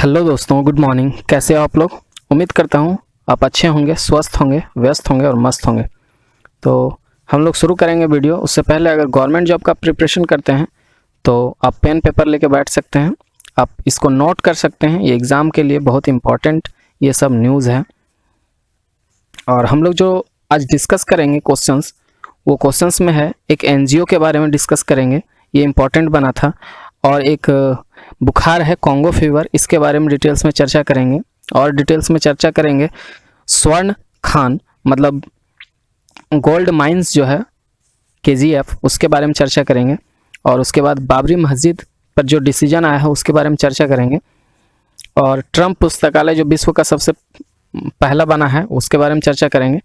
Hello दोस्तों, good morning. कैसे हो आप लोग? उम्मीद करता हूँ आप अच्छे होंगे, स्वस्थ होंगे, व्यस्त होंगे और मस्त होंगे। तो हम लोग शुरू करेंगे वीडियो। उससे पहले अगर गवर्नमेंट जॉब का प्रिपरेशन करते हैं तो आप पेन पेपर लेके बैठ सकते हैं। आप इसको नोट कर सकते हैं, ये एग्ज़ाम के लिए बहुत इंपॉर्टेंट ये सब न्यूज़ है। और हम लोग जो आज डिस्कस करेंगे क्वेश्चंस, वो क्वेश्चंस में है एक एनजीओ के बारे में डिस्कस करेंगे, ये इम्पोर्टेंट बना था। और एक बुखार है कॉन्गो फीवर, इसके बारे में डिटेल्स में चर्चा करेंगे। और डिटेल्स में चर्चा करेंगे स्वर्ण खान मतलब गोल्ड माइंस जो है KGF, उसके बारे में चर्चा करेंगे। और उसके बाद बाबरी मस्जिद पर जो डिसीजन आया है उसके बारे में चर्चा करेंगे। और ट्रम्प पुस्तकालय जो विश्व का सबसे पहला बना है उसके बारे में चर्चा करेंगे।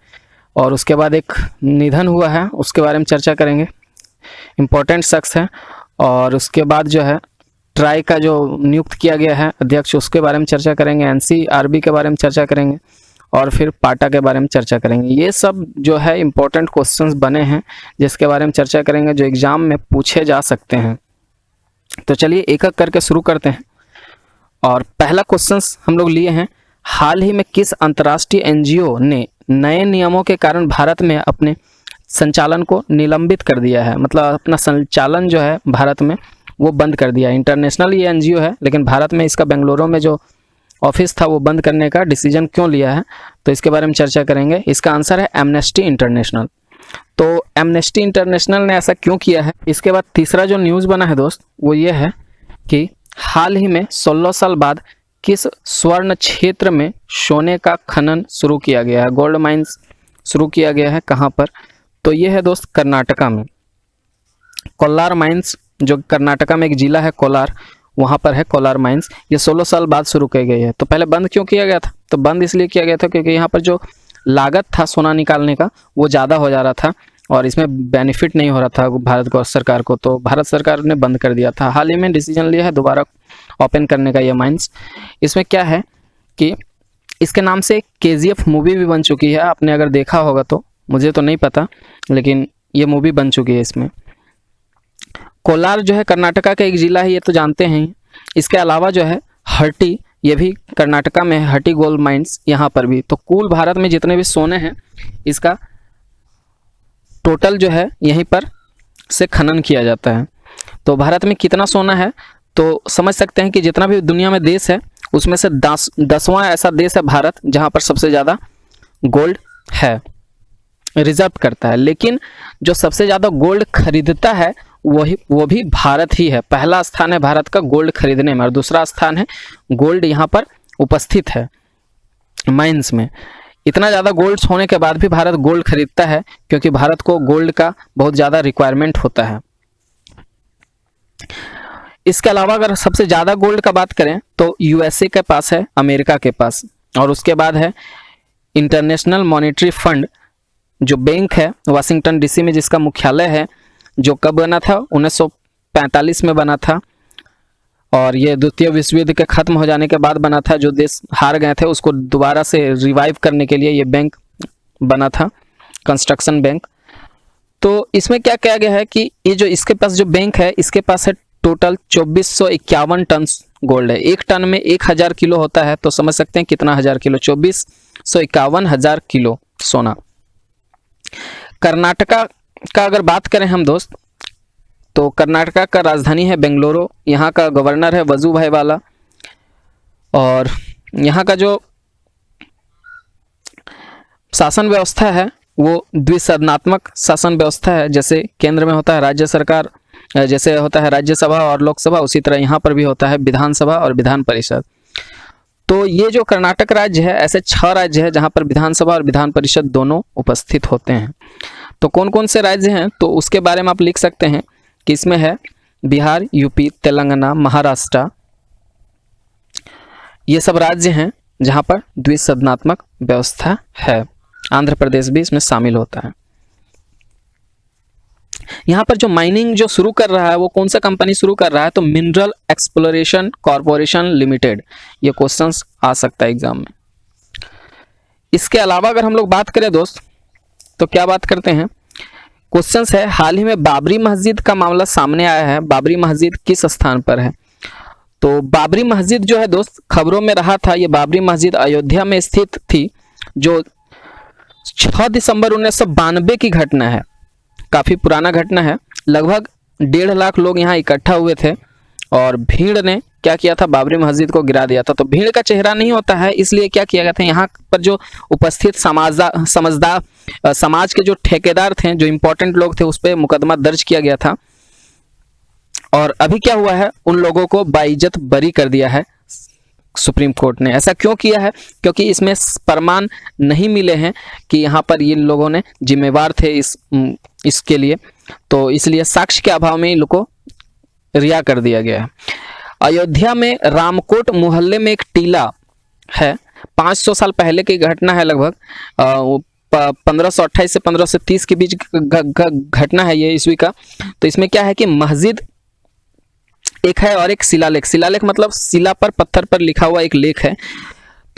और उसके बाद एक निधन हुआ है उसके बारे में चर्चा करेंगे, इम्पोर्टेंट शख्स है। और उसके बाद जो है ट्राई का जो नियुक्त किया गया है अध्यक्ष, उसके बारे में चर्चा करेंगे। NCRB के बारे में चर्चा करेंगे और फिर पाटा के बारे में चर्चा करेंगे। ये सब जो है इम्पोर्टेंट क्वेश्चंस बने हैं जिसके बारे में चर्चा करेंगे, जो एग्ज़ाम में पूछे जा सकते हैं। तो चलिए एक एक करके शुरू करते हैं। और पहला क्वेश्चंस हम लोग लिए हैं, हाल ही में किस अंतर्राष्ट्रीय NGO ने नए नियमों के कारण भारत में अपने संचालन को निलंबित कर दिया है? मतलब अपना संचालन जो है भारत में वो बंद कर दिया है। इंटरनेशनल ये NGO है, लेकिन भारत में इसका बेंगलुरु में जो ऑफिस था वो बंद करने का डिसीजन क्यों लिया है, तो इसके बारे में चर्चा करेंगे। इसका आंसर है एमनेस्टी इंटरनेशनल। तो एमनेस्टी इंटरनेशनल ने ऐसा क्यों किया है। इसके बाद तीसरा जो न्यूज़ बना है दोस्त, वो ये है कि हाल ही में 16 साल बाद किस स्वर्ण क्षेत्र में सोने का खनन शुरू किया गया है, गोल्ड माइंस शुरू किया गया है, कहाँ पर? तो ये है दोस्त कर्नाटका में। कोलार माइंस जो कर्नाटका में एक जिला है कोलार, वहाँ पर है कोलार माइंस। ये 16 साल बाद शुरू की गई है। तो पहले बंद क्यों किया गया था? तो बंद इसलिए किया गया था क्योंकि यहाँ पर जो लागत था सोना निकालने का वो ज़्यादा हो जा रहा था और इसमें बेनिफिट नहीं हो रहा था भारत को, सरकार को। तो भारत सरकार ने बंद कर दिया था। हाल ही में डिसीजन लिया है दोबारा ओपन करने का ये माइंस। इसमें क्या है कि इसके नाम से KGF मूवी भी बन चुकी है, आपने अगर देखा होगा तो, मुझे तो नहीं पता, लेकिन ये मूवी बन चुकी है इसमें। कोलार जो है कर्नाटका का एक जिला है, ये तो जानते हैं। इसके अलावा जो है हट्टी, ये भी कर्नाटका में है, हट्टी गोल्ड माइंस यहाँ पर भी। तो कुल भारत में जितने भी सोने हैं इसका टोटल जो है यहीं पर से खनन किया जाता है। तो भारत में कितना सोना है तो समझ सकते हैं कि जितना भी दुनिया में देश है उसमें से 10वां ऐसा देश है भारत जहाँ पर सबसे ज़्यादा गोल्ड है, रिजर्व करता है। लेकिन जो सबसे ज़्यादा गोल्ड खरीदता है वो भी भारत ही है। पहला स्थान है भारत का गोल्ड खरीदने में और दूसरा स्थान है गोल्ड यहाँ पर उपस्थित है माइंस में। इतना ज़्यादा गोल्ड होने के बाद भी भारत गोल्ड खरीदता है क्योंकि भारत को गोल्ड का बहुत ज़्यादा रिक्वायरमेंट होता है। इसके अलावा अगर सबसे ज़्यादा गोल्ड का बात करें तो USA के पास है, अमेरिका के पास। और उसके बाद है इंटरनेशनल मॉनेटरी फंड जो बैंक है वाशिंगटन DC में, जिसका मुख्यालय है, जो कब बना था? 1945 में बना था। और ये द्वितीय विश्व युद्ध के खत्म हो जाने के बाद बना था। जो देश हार गए थे उसको दोबारा से रिवाइव करने के लिए ये बैंक बना था, कंस्ट्रक्शन बैंक। तो इसमें क्या किया गया है कि ये जो इसके पास जो बैंक है इसके पास है टोटल 2451 टन गोल्ड है। एक टन में 1000 किलो होता है, तो समझ सकते हैं कितना हजार किलो, 2451,000 किलो सोना। कर्नाटका का अगर बात करें हम दोस्त, तो कर्नाटका का राजधानी है बेंगलुरु। यहाँ का गवर्नर है वजुभाई वाला। और यहाँ का जो शासन व्यवस्था है वो द्विसदनात्मक शासन व्यवस्था है। जैसे केंद्र में होता है राज्य सरकार, जैसे होता है राज्यसभा और लोकसभा, उसी तरह यहाँ पर भी होता है विधानसभा और विधान परिषद। तो ये जो कर्नाटक राज्य है, ऐसे 6 राज्य है जहाँ पर विधानसभा और विधान परिषद दोनों उपस्थित होते हैं। तो कौन कौन से राज्य हैं तो उसके बारे में आप लिख सकते हैं कि इसमें है बिहार, UP, तेलंगाना, महाराष्ट्र, ये सब राज्य हैं जहाँ पर द्विसदनात्मक व्यवस्था है। आंध्र प्रदेश भी इसमें शामिल होता है। यहाँ पर जो माइनिंग जो शुरू कर रहा है वो कौन सा कंपनी शुरू कर रहा है? तो मिनरल एक्सप्लोरेशन कॉरपोरेशन लिमिटेड। ये क्वेश्चंस आ सकता है एग्जाम में। इसके अलावा अगर हम लोग बात करें दोस्त तो क्या बात करते हैं, क्वेश्चंस है हाल ही में बाबरी मस्जिद का मामला सामने आया है। बाबरी मस्जिद किस स्थान पर है? तो बाबरी मस्जिद जो है दोस्त खबरों में रहा था। ये बाबरी मस्जिद अयोध्या में स्थित थी, जो 6 दिसंबर 1992 की घटना है। काफ़ी पुराना घटना है। लगभग 1.5 लाख लोग यहाँ इकट्ठा हुए थे और भीड़ ने क्या किया था, बाबरी मस्जिद को गिरा दिया था। तो भीड़ का चेहरा नहीं होता है, इसलिए क्या किया गया था, यहाँ पर जो उपस्थित समझदार समाज के जो ठेकेदार थे, जो इम्पोर्टेंट लोग थे, उस पर मुकदमा दर्ज किया गया था। और अभी क्या हुआ है, उन लोगों को बाइज्जत बरी कर दिया है सुप्रीम कोर्ट ने। ऐसा क्यों किया है? क्योंकि इसमें प्रमाण नहीं मिले हैं कि यहाँ पर ये लोगों ने जिम्मेवार थे इसके लिए, तो इसलिए साक्ष्य के अभाव में इन लोगों को रिहा कर दिया गया है। अयोध्या में रामकोट मोहल्ले में एक टीला है, 500 साल पहले की घटना है। लगभग 1528 से 1530 के बीच घटना है ये ईस्वी का। तो इसमें क्या है कि मस्जिद एक है और एक शिलालेख। शिलालेख मतलब शिला पर, पत्थर पर लिखा हुआ एक लेख है।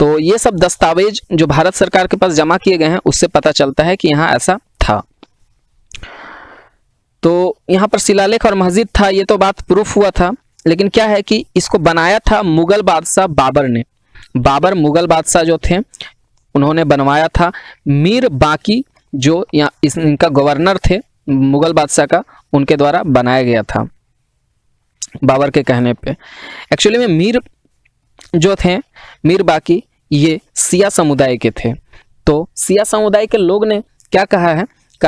तो ये सब दस्तावेज जो भारत सरकार के पास जमा किए गए हैं, उससे पता चलता है कि यहाँ ऐसा था। तो यहाँ पर शिलालेख और मस्जिद था, ये तो बात प्रूफ हुआ था। लेकिन क्या है कि इसको बनाया था मुगल बादशाह बाबर ने। बाबर मुगल बादशाह जो थे, उन्होंने बनवाया था। मीर बाकी जो यहाँ इनका गवर्नर थे मुगल बादशाह का, उनके द्वारा बनाया गया था बाबर के कहने पे। एक्चुअली में मीर जो थे, मीर बाकी, ये सिया समुदाय के थे। तो सिया समुदाय के लोग ने क्या कहा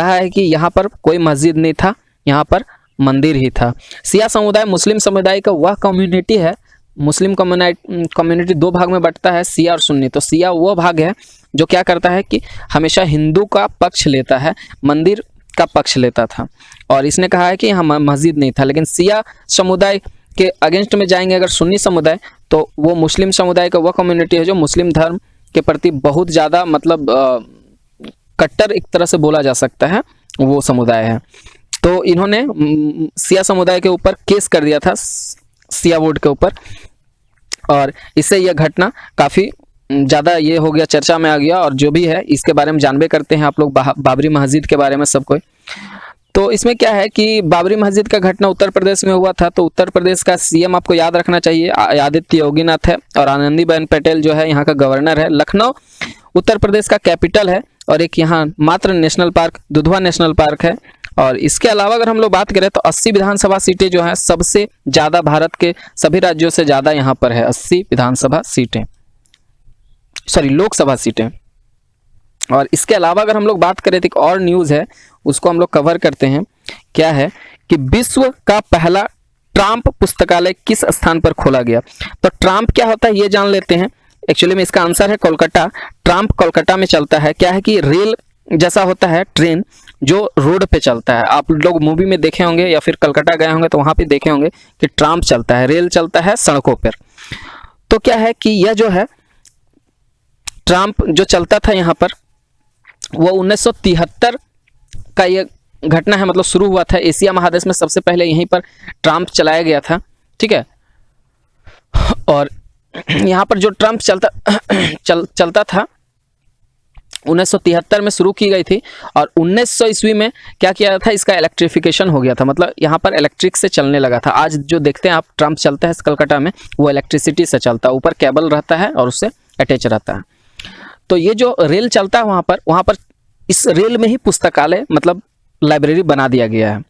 है कि यहाँ पर कोई मस्जिद नहीं था, यहाँ पर मंदिर ही था। सिया समुदाय मुस्लिम समुदाय का वह कम्युनिटी है। मुस्लिम कम्युनिटी 2 भाग में बंटता है, सिया और सुन्नी। तो सिया वो भाग है जो क्या करता है कि हमेशा हिंदू का पक्ष लेता है, मंदिर का पक्ष लेता था। और इसने कहा है कि यहाँ मस्जिद नहीं था। लेकिन सिया समुदाय के अगेंस्ट में जाएंगे अगर सुन्नी समुदाय, तो वो मुस्लिम समुदाय का वह कम्युनिटी है जो मुस्लिम धर्म के प्रति बहुत ज़्यादा मतलब कट्टर एक तरह से बोला जा सकता है, वो समुदाय है। तो इन्होंने सिया समुदाय के ऊपर केस कर दिया था, सिया बोर्ड के ऊपर, और इससे यह घटना काफ़ी ज़्यादा ये हो गया, चर्चा में आ गया। और जो भी है इसके बारे में जानबे करते हैं आप लोग, बाबरी मस्जिद के बारे में सब कोई। तो इसमें क्या है कि बाबरी मस्जिद का घटना उत्तर प्रदेश में हुआ था। तो उत्तर प्रदेश का सीएम आपको याद रखना चाहिए, आदित्य योगीनाथ है, और आनंदीबेन पटेल जो है यहाँ का गवर्नर है। लखनऊ उत्तर प्रदेश का कैपिटल है, और एक यहाँ मात्र national park Dudhwa national park है। और इसके अलावा अगर हम लोग बात करें तो 80 विधानसभा सीटें जो हैं, सबसे ज़्यादा भारत के सभी राज्यों से ज़्यादा यहाँ पर है 80 विधानसभा सीटें, सॉरी लोकसभा सीटें। और इसके अलावा अगर हम लोग बात करें तो एक और न्यूज़ है, उसको हम लोग कवर करते हैं। क्या है कि विश्व का पहला ट्राम्प पुस्तकालय किस स्थान पर खोला गया? तो ट्राम्प क्या होता है ये जान लेते हैं। एक्चुअली में इसका आंसर है कोलकाता। ट्राम्प कोलकाता में चलता है। क्या है कि रेल जैसा होता है, ट्रेन जो रोड पे चलता है। आप लोग मूवी में देखे होंगे या फिर कलकत्ता गए होंगे तो वहाँ पे देखे होंगे कि ट्राम्प चलता है, रेल चलता है सड़कों पर। तो क्या है कि यह जो है ट्राम्प जो चलता था यहाँ पर, वो 1973 का ये घटना है, मतलब शुरू हुआ था। एशिया महादेश में सबसे पहले यहीं पर ट्राम्प चलाया गया था, ठीक है। और यहाँ पर जो ट्राम्प चलता था 1973 में शुरू की गई थी, और 1900 ईस्वी में क्या किया था, इसका इलेक्ट्रिफिकेशन हो गया था, मतलब यहाँ पर इलेक्ट्रिक से चलने लगा था। आज जो देखते हैं आप ट्राम्प चलता है कलकत्ता में, वो इलेक्ट्रिसिटी से चलता है, ऊपर केबल रहता है और उससे अटैच रहता है। तो ये जो रेल चलता है वहाँ पर इस रेल में ही पुस्तकालय मतलब लाइब्रेरी बना दिया गया है।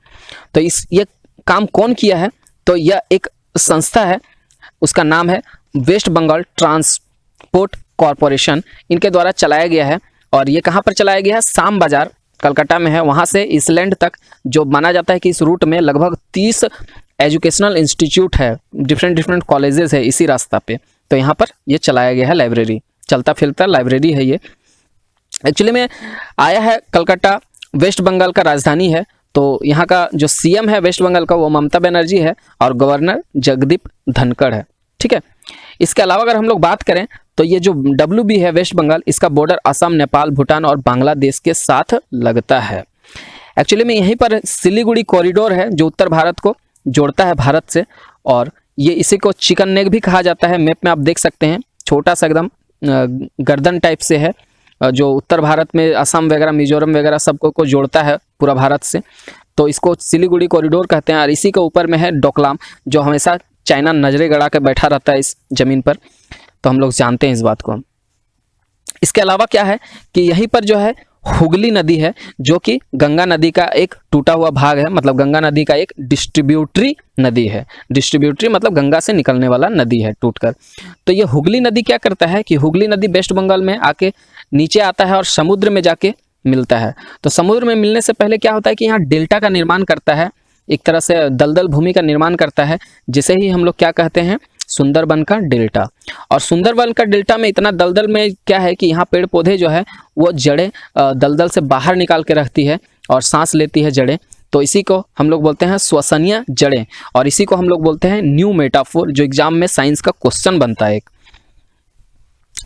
तो ये काम कौन किया है? तो यह एक संस्था है, उसका नाम है वेस्ट बंगाल ट्रांसपोर्ट कॉरपोरेशन, इनके द्वारा चलाया गया है। और ये कहाँ पर चलाया गया है? शाम बाजार कलकत्ता में है। वहाँ से ईस्टलैंड तक जो माना जाता है कि इस रूट में लगभग 30 एजुकेशनल इंस्टीट्यूट है, डिफरेंट कॉलेजेस है इसी रास्ता पे। तो यहाँ पर ये चलाया गया है लाइब्रेरी, चलता फिरता लाइब्रेरी है ये। एक्चुअली में आया है कलकत्ता, वेस्ट बंगाल का राजधानी है। तो यहाँ का जो सीएम है वेस्ट बंगाल का, वो ममता बनर्जी है, और गवर्नर जगदीप धनखड़ है, ठीक है। इसके अलावा अगर हम लोग बात करें तो ये जो WB है वेस्ट बंगाल, इसका बॉर्डर असम, नेपाल, भूटान और बांग्लादेश के साथ लगता है। एक्चुअली में यहीं पर सिलीगुड़ी कॉरिडोर है जो उत्तर भारत को जोड़ता है भारत से, और ये इसी को चिकन नेक भी कहा जाता है। मैप में आप देख सकते हैं, छोटा सा एकदम गर्दन टाइप से है, जो उत्तर भारत में असम वगैरह, मिजोरम वगैरह सबको को जोड़ता है पूरा भारत से। तो इसको सिलीगुड़ी कॉरिडोर कहते हैं। और इसी के ऊपर में है डोकलाम, जो हमेशा चाइना नजरें गड़ा के बैठा रहता है इस ज़मीन पर, तो हम लोग जानते हैं इस बात को। इसके अलावा क्या है कि यहीं पर जो है हुगली नदी है, जो कि गंगा नदी का एक टूटा हुआ भाग है, मतलब गंगा नदी का एक डिस्ट्रीब्यूटरी नदी है। डिस्ट्रीब्यूटरी मतलब गंगा से निकलने वाला नदी है टूटकर। तो ये हुगली नदी क्या करता है कि हुगली नदी वेस्ट बंगाल में आके नीचे आता है और समुद्र में जाके मिलता है। तो समुद्र में मिलने से पहले क्या होता है कि यहाँ डेल्टा का निर्माण करता है, एक तरह से दलदल भूमि का निर्माण करता है, जिसे ही हम लोग क्या कहते हैं, सुंदरबन का डेल्टा। और सुंदरबन का डेल्टा में इतना दलदल में क्या है कि यहाँ पेड़ पौधे जो है वो जड़ें दलदल से बाहर निकाल के रखती है और सांस लेती है जड़ें। तो इसी को हम लोग बोलते हैं श्वसनीय जड़ें, और इसी को हम लोग बोलते हैं न्यू मेटाफोर, जो एग्जाम में साइंस का क्वेश्चन बनता है एक।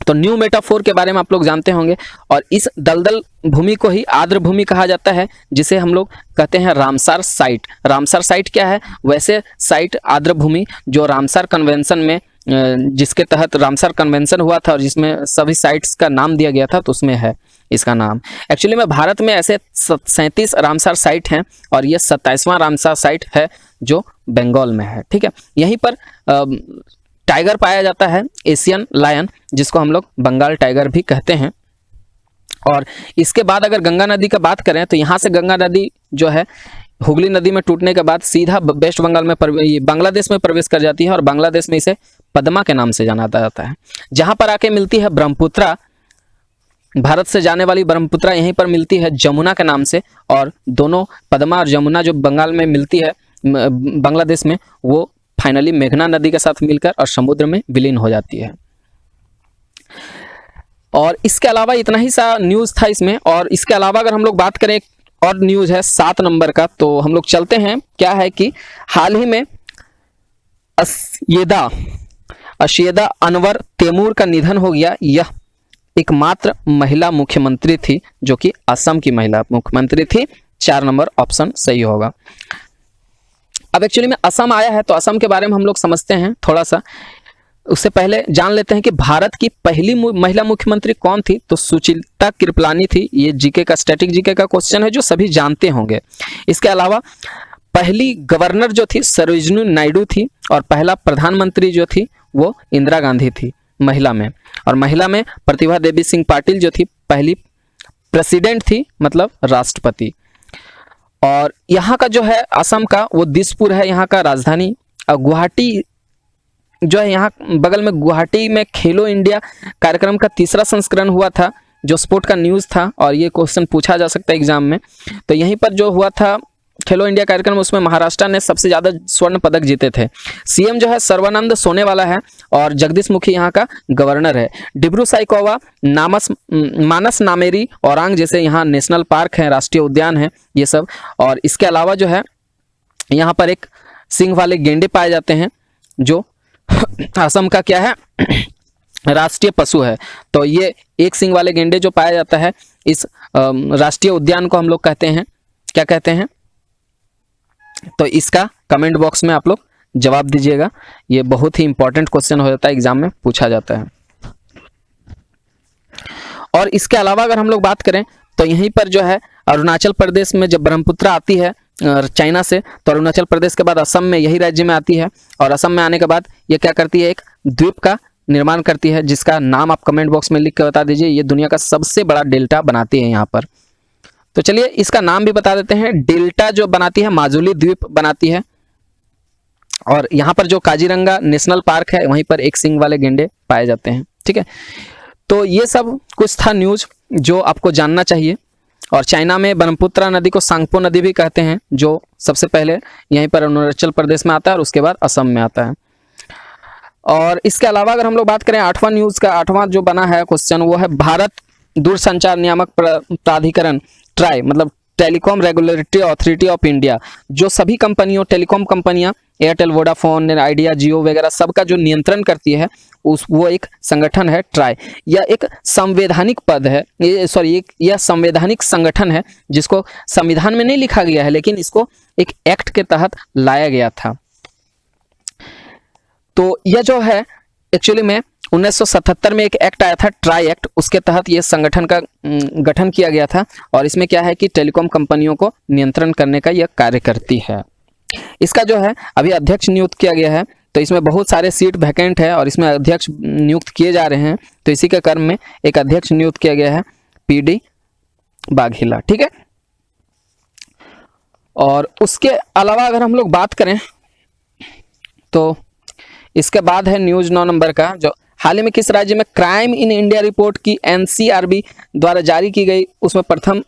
तो न्यू मेटाफोर के बारे में आप लोग जानते होंगे। और इस दलदल भूमि को ही आर्द्र भूमि कहा जाता है, जिसे हम लोग कहते हैं रामसार साइट। रामसार साइट क्या है, वैसे साइट आर्द्र भूमि जो रामसार कन्वेंशन में, जिसके तहत रामसार कन्वेंशन हुआ था और जिसमें सभी साइट्स का नाम दिया गया था, तो उसमें है इसका नाम। एक्चुअली में भारत में ऐसे 37 रामसार साइट हैं और ये 27वां रामसार साइट है जो बंगाल में है। ठीक है, यहीं पर टाइगर पाया जाता है, एशियन लायन, जिसको हम लोग बंगाल टाइगर भी कहते हैं। और इसके बाद अगर गंगा नदी का बात करें तो यहाँ से गंगा नदी जो है हुगली नदी में टूटने के बाद सीधा वेस्ट बंगाल में बांग्लादेश में प्रवेश कर जाती है, और बांग्लादेश में इसे पद्मा के नाम से जाना जाता है। जहाँ पर आके मिलती है ब्रह्मपुत्रा, भारत से जाने वाली ब्रह्मपुत्रा यहीं पर मिलती है जमुना के नाम से, और दोनों पद्मा और जमुना जो बंगाल में मिलती है बांग्लादेश में, वो फाइनली मेघना नदी के साथ मिलकर और समुद्र में विलीन हो जाती है। और इसके अलावा इतना ही सा न्यूज़ था इसमें। और इसके अलावा अगर हम लोग बात करें, और न्यूज़ है 7 नंबर का, तो हम लोग चलते हैं। क्या है कि हाल ही में अशेदा अनवर तैमूर का निधन हो गया। यह एकमात्र महिला मुख्यमंत्री थी जो कि असम की महिला मुख्यमंत्री थी। 4 नंबर ऑप्शन सही होगा। अब एक्चुअली में असम आया है, तो असम के बारे में हम लोग समझते हैं थोड़ा सा। उससे पहले जान लेते हैं कि भारत की पहली महिला मुख्यमंत्री कौन थी। तो सुचिता कृपलानी थी। ये जीके का, स्टैटिक जीके का क्वेश्चन है जो सभी जानते होंगे। इसके अलावा पहली गवर्नर जो थी सरोजिनी नायडू थी, और पहला प्रधानमंत्री जो थी वो इंदिरा गांधी थी महिला में। और महिला में प्रतिभा देवी सिंह पाटिल जो थी पहली प्रेसिडेंट थी, मतलब राष्ट्रपति। और यहाँ का जो है असम का, वो दिसपुर है यहाँ का राजधानी। और गुवाहाटी जो है यहाँ बगल में, गुवाहाटी में खेलो इंडिया कार्यक्रम का 3रा संस्करण हुआ था, जो स्पोर्ट का न्यूज़ था, और ये क्वेश्चन पूछा जा सकता है एग्जाम में। तो यहीं पर जो हुआ था खेलो इंडिया कार्यक्रम, उसमें महाराष्ट्र ने सबसे ज़्यादा स्वर्ण पदक जीते थे। सीएम जो है सर्बानंद सोनेवाला है, और जगदीश मुखी यहाँ का गवर्नर है। डिब्रू साइखोवा, मानस नामेरी, औरांग जैसे यहाँ नेशनल पार्क हैं, राष्ट्रीय उद्यान है ये सब। और इसके अलावा जो है यहाँ पर एक सिंग वाले गेंडे पाए जाते हैं, जो असम का क्या है, राष्ट्रीय पशु है। तो ये एक सिंग वाले गेंडे जो पाया जाता है, इस राष्ट्रीय उद्यान को हम लोग कहते हैं, क्या कहते हैं? तो इसका कमेंट बॉक्स में आप लोग जवाब दीजिएगा। ये बहुत ही इंपॉर्टेंट क्वेश्चन हो जाता है, एग्जाम में पूछा जाता है। और इसके अलावा अगर हम लोग बात करें तो यहीं पर जो है अरुणाचल प्रदेश में जब ब्रह्मपुत्रा आती है चाइना से, तो अरुणाचल प्रदेश के बाद असम में, यही राज्य में आती है। और असम में आने के बाद ये क्या करती है, एक द्वीप का निर्माण करती है, जिसका नाम आप कमेंट बॉक्स में लिख कर बता दीजिए। ये दुनिया का सबसे बड़ा डेल्टा बनाती है यहाँ पर। तो चलिए इसका नाम भी बता देते हैं। डेल्टा जो बनाती है माजुली द्वीप बनाती है। और यहाँ पर जो काजीरंगा नेशनल पार्क है, वहीं पर एक सिंग वाले गेंडे पाए जाते हैं। ठीक है, तो ये सब कुछ था न्यूज जो आपको जानना चाहिए। और चाइना में ब्रह्मपुत्रा नदी को सांगपो नदी भी कहते हैं, जो सबसे पहले यहीं पर अरुणाचल प्रदेश में आता है और उसके बाद असम में आता है। और इसके अलावा अगर हम लोग बात करें 8वां न्यूज़ का, 8वां जो बना है क्वेश्चन, वो है भारत दूरसंचार नियामक प्राधिकरण, ट्राई मतलब telecom regulatory authority of India, जो सभी कंपनियों, टेलीकॉम कंपनियां, एयरटेल, वोडाफोन, आइडिया, जियो वगैरह सबका जो नियंत्रण करती है, वो एक संगठन है ट्राई। यह एक संवैधानिक पद है, यह संवैधानिक संगठन है, जिसको संविधान में नहीं लिखा गया है, लेकिन इसको एक एक्ट के तहत लाया गया था। तो यह जो है एक्चुअली में 1977 में एक एक्ट आया था, ट्राई एक्ट, उसके तहत ये संगठन का गठन किया गया था। और इसमें क्या है कि टेलीकॉम कंपनियों को नियंत्रण करने का यह कार्य करती है। इसका जो है अभी अध्यक्ष नियुक्त किया गया है। तो इसमें बहुत सारे सीट वैकेंट है और इसमें अध्यक्ष नियुक्त किए जा रहे हैं। तो इसी के क्रम में एक अध्यक्ष नियुक्त किया गया है पीडी बाघेला, ठीक है। और उसके अलावा अगर हम लोग बात करें तो इसके बाद है न्यूज 9 नंबर का, जो हाल ही में किस राज्य में क्राइम इन इंडिया रिपोर्ट की एनसीआरबी द्वारा जारी की गई उसमें प्रथम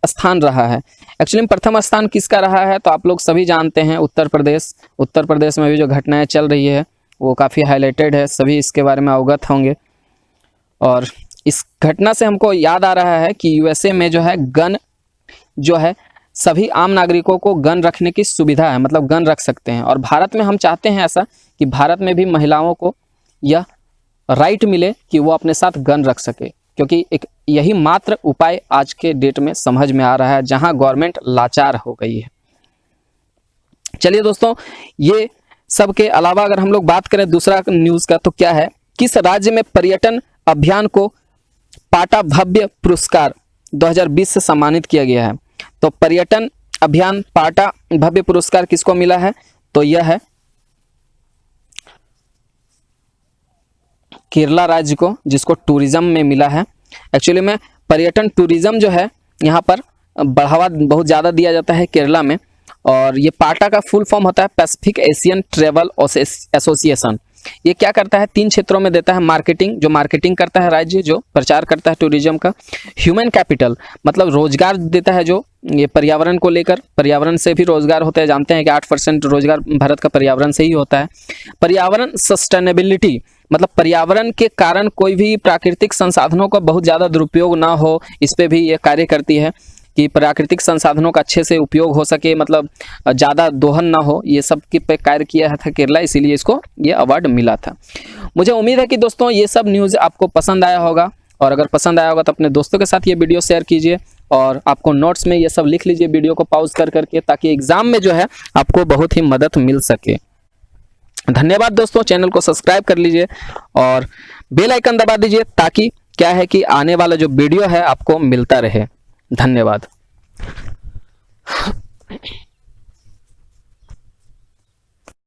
स्थान रहा है। एक्चुअली में प्रथम स्थान किसका रहा है तो आप लोग सभी जानते हैं उत्तर प्रदेश। उत्तर प्रदेश में भी जो घटनाएं चल रही है वो काफ़ी हाईलाइटेड है, सभी इसके बारे में अवगत होंगे। और इस घटना से हमको याद आ रहा है कि यूएसए में जो है गन जो है सभी आम नागरिकों को गन रखने की सुविधा है, मतलब गन रख सकते हैं। और भारत में हम चाहते हैं ऐसा कि भारत में भी महिलाओं को यह राइट मिले कि वो अपने साथ गन रख सके, क्योंकि एक यही मात्र उपाय आज के डेट में समझ में आ रहा है जहां गवर्नमेंट लाचार हो गई है। चलिए दोस्तों, ये सब के अलावा अगर हम लोग बात करें दूसरा न्यूज़ का तो क्या है, किस राज्य में पर्यटन अभियान को पाटा भव्य पुरस्कार 2020 से सम्मानित किया गया है। तो पर्यटन अभियान पाटा भव्य पुरस्कार किसको मिला है तो यह है केरला राज्य को, जिसको टूरिज्म में मिला है। एक्चुअली में पर्यटन टूरिज्म जो है यहाँ पर बढ़ावा बहुत ज़्यादा दिया जाता है केरला में। और ये पाटा का फुल फॉर्म होता है पैसिफिक एशियन ट्रेवल एसोसिएशन। ये क्या करता है, 3 क्षेत्रों में देता है मार्केटिंग, जो मार्केटिंग करता है राज्य, जो प्रचार करता है टूरिज्म का। ह्यूमन कैपिटल मतलब रोजगार देता है, जो ये पर्यावरण को लेकर, पर्यावरण से भी रोजगार होते हैं, जानते हैं कि 8% रोजगार भारत का पर्यावरण से ही होता है। पर्यावरण सस्टेनेबिलिटी मतलब पर्यावरण के कारण कोई भी प्राकृतिक संसाधनों का बहुत ज़्यादा दुरुपयोग ना हो, इस पर भी ये कार्य करती है कि प्राकृतिक संसाधनों का अच्छे से उपयोग हो सके, मतलब ज़्यादा दोहन ना हो, ये सब के पे कार्य किया था केरला, इसीलिए इसको ये अवार्ड मिला था। मुझे उम्मीद है कि दोस्तों ये सब न्यूज़ आपको पसंद आया होगा, और अगर पसंद आया होगा तो अपने दोस्तों के साथ ये वीडियो शेयर कीजिए, और आपको नोट्स में ये सब लिख लीजिए वीडियो को पॉज कर करके, ताकि एग्जाम में जो है आपको बहुत ही मदद मिल सके। धन्यवाद दोस्तों, चैनल को सब्सक्राइब कर लीजिए और बेल आइकन दबा दीजिए, ताकि क्या है कि आने वाला जो वीडियो है आपको मिलता रहे। धन्यवाद।